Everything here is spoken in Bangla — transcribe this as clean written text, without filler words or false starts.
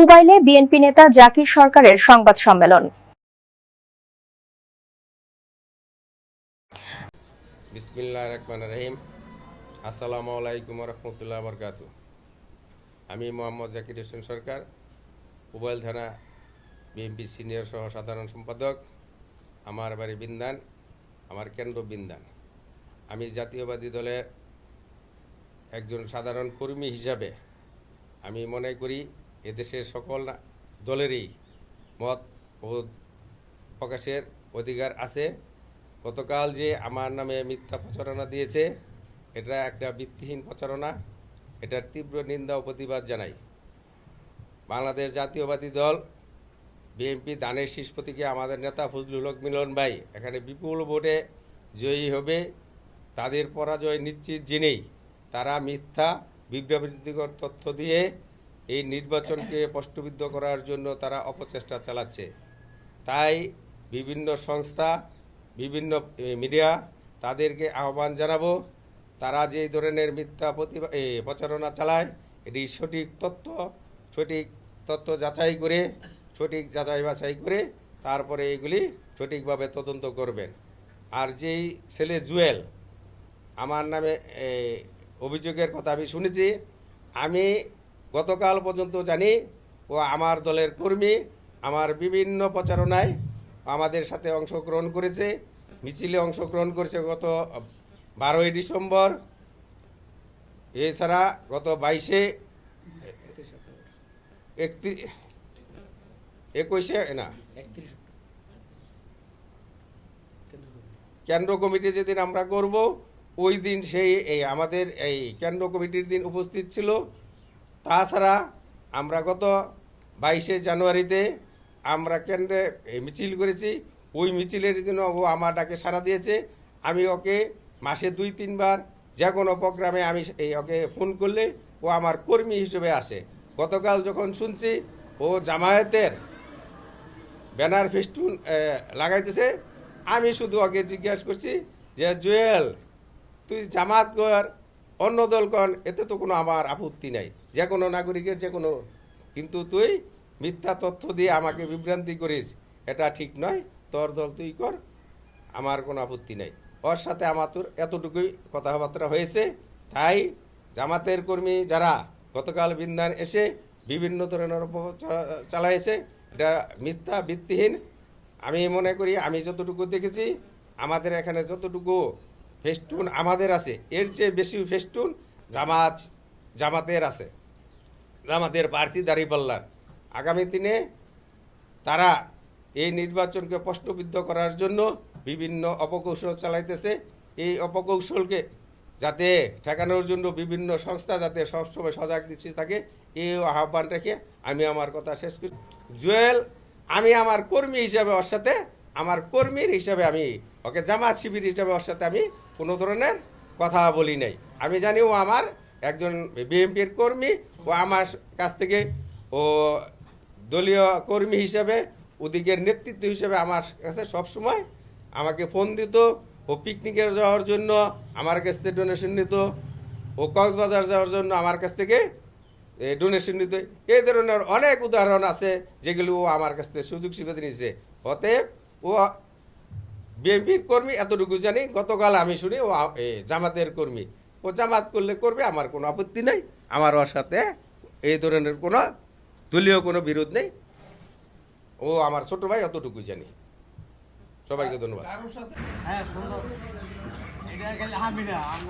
পুবাইলে বিএনপি নেতা জাকির সরকারের সংবাদ সম্মেলন। বিসমিল্লাহির রহমানির রহিম। আসসালামু আলাইকুম ওয়া রাহমাতুল্লাহি ওয়া বারাকাতুহু। আমি মোহাম্মদ জাকির হোসেন সরকার, পুবাইল থানা বিএনপি সিনিয়র সহ সাধারণ সম্পাদক। আমার বাড়ি বিন্দান, আমার কেন্দ্র বিন্দান। আমি জাতীয়বাদী দলের একজন সাধারণ কর্মী হিসাবে আমি মনে করি এদেশের সকল দলেরই মত ও প্রকাশের অধিকার আছে। গতকাল যে আমার নামে মিথ্যা প্রচারণা দিয়েছে, এটা একটা ভিত্তিহীন প্রচারণা। এটার তীব্র নিন্দা ও প্রতিবাদ জানাই। বাংলাদেশ জাতীয়বাদী দল বিএনপি দানের শীষ প্রতীকে আমাদের নেতা ফজলুল হক মিলন ভাই এখানে বিপুল ভোটে জয়ী হবে। তাদের পরাজয় নিশ্চিত জেনেই তারা মিথ্যা বিভ্রান্তিকর তথ্য দিয়ে এই নির্বাচনকে প্রশ্নবিদ্ধ করার জন্য তারা অপচেষ্টা চালাচ্ছে। তাই বিভিন্ন সংস্থা, বিভিন্ন মিডিয়া তাদেরকে আহ্বান জানাবো, তারা যে ধরনের মিথ্যা প্রচারণা চালায় এটি সঠিক তথ্য যাচাই করে, সঠিক যাচাই বাছাই করে তারপরে এগুলি সঠিকভাবে তদন্ত করবেন। আর যেই ছেলে জুয়েল আমার নামে অভিযোগের কথা আমি শুনেছি, আমি গতকাল পর্যন্ত জানি ও আমার দলের কর্মী, আমার বিভিন্ন প্রচারণায় আমাদের সাথে অংশগ্রহণ করেছে, মিছিলে অংশগ্রহণ করেছে গত 12ই ডিসেম্বর। এছাড়া গত 22-এ 21-এ না কেন্দ্র কমিটি যেদিন আমরা করব ওই দিন সেই আমাদের এই কেন্দ্র কমিটির দিন উপস্থিত ছিল। তাছাড়া আমরা গত 22শে জানুয়ারিতে আমরা কেন্দ্রে মিছিল করেছি, ওই মিছিলের জন্য ও আমার ডাকে সাড়া দিয়েছে। আমি ওকে মাসে 2-3 বার যে কোনো প্রোগ্রামে আমি ওকে ফোন করলে ও আমার কর্মী হিসেবে আসে। গতকাল যখন শুনছি ও জামায়াতের ব্যানার ফেস্টুন লাগাইতেছে, আমি শুধু ওকে জিজ্ঞাসা করছি যে জুয়েল, তুই জামাত কর, অন্য দল কর, এতে তো কোনো আমার আপত্তি নাই, যে কোনো নাগরিকের যে কোনো, কিন্তু তুই মিথ্যা তথ্য দিয়ে আমাকে বিভ্রান্তি করিস, এটা ঠিক নয়। তোর দল তুই কর, আমার কোনো আপত্তি নাই। ওর সাথে আমার তোর এতটুকুই কথাবার্তা হয়েছে। তাই জামাতের কর্মী যারা গতকাল বিন্দান এসে বিভিন্ন ধরনের চালাইছে, এটা মিথ্যা ভিত্তিহীন। আমি মনে করি আমি যতটুকু দেখেছি আমাদের এখানে যতটুকু ফেস্টুন আমাদের আছে, এর চেয়ে বেশি ফেস্টুন জামাতের আছে, জামাতের প্রার্থী দাঁড়িপাল্লার। আগামী দিনে তারা এই নির্বাচনকে প্রশ্নবিদ্ধ করার জন্য বিভিন্ন অপকৌশল চালাইতেছে। এই অপকৌশলকে যাতে ঠেকানোর জন্য বিভিন্ন সংস্থা যাতে সবসময় সজাগ দৃষ্টি থাকে, এই আহ্বান রেখে আমি আমার কথা শেষ করি। জুয়েল, আমি আমার কর্মী হিসাবে ওর সাথে, আমার কর্মীর হিসাবে আমি ওকে জামাত শিবির হিসাবে ওর সাথে আমি কোনো ধরনের কথা বলি নাই। আমি জানি ও আমার একজন বিএনপির কর্মী, ও আমার কাছ থেকে ও দলীয় কর্মী হিসাবে, ওদিকের নেতৃত্ব হিসেবে আমার কাছে সবসময় আমাকে ফোন দিত। ও পিকনিকে যাওয়ার জন্য আমার কাছ থেকে ডোনেশন নিত, ও কক্সবাজার যাওয়ার জন্য আমার কাছ থেকে ডোনেশন নিত। এই ধরনের অনেক উদাহরণ আছে যেগুলো ও আমার কাছ থেকে সুযোগ সুবিধা নিয়েছে। অতএব ও বিএনপির কর্মী এতটুকু জানি। গতকাল আমি শুনি ও জামাতের কর্মী, ও জামাত করলে করবে, আমার কোনো আপত্তি নেই। আমার ওর সাথে এই ধরনের কোনো দলীয় কোনো বিরোধ নেই। ও আমার ছোট ভাই, অতটুকুই জানি। সবাইকে ধন্যবাদ। হ্যাঁ, সুন্দর। এটা গেলে আমি না, আমি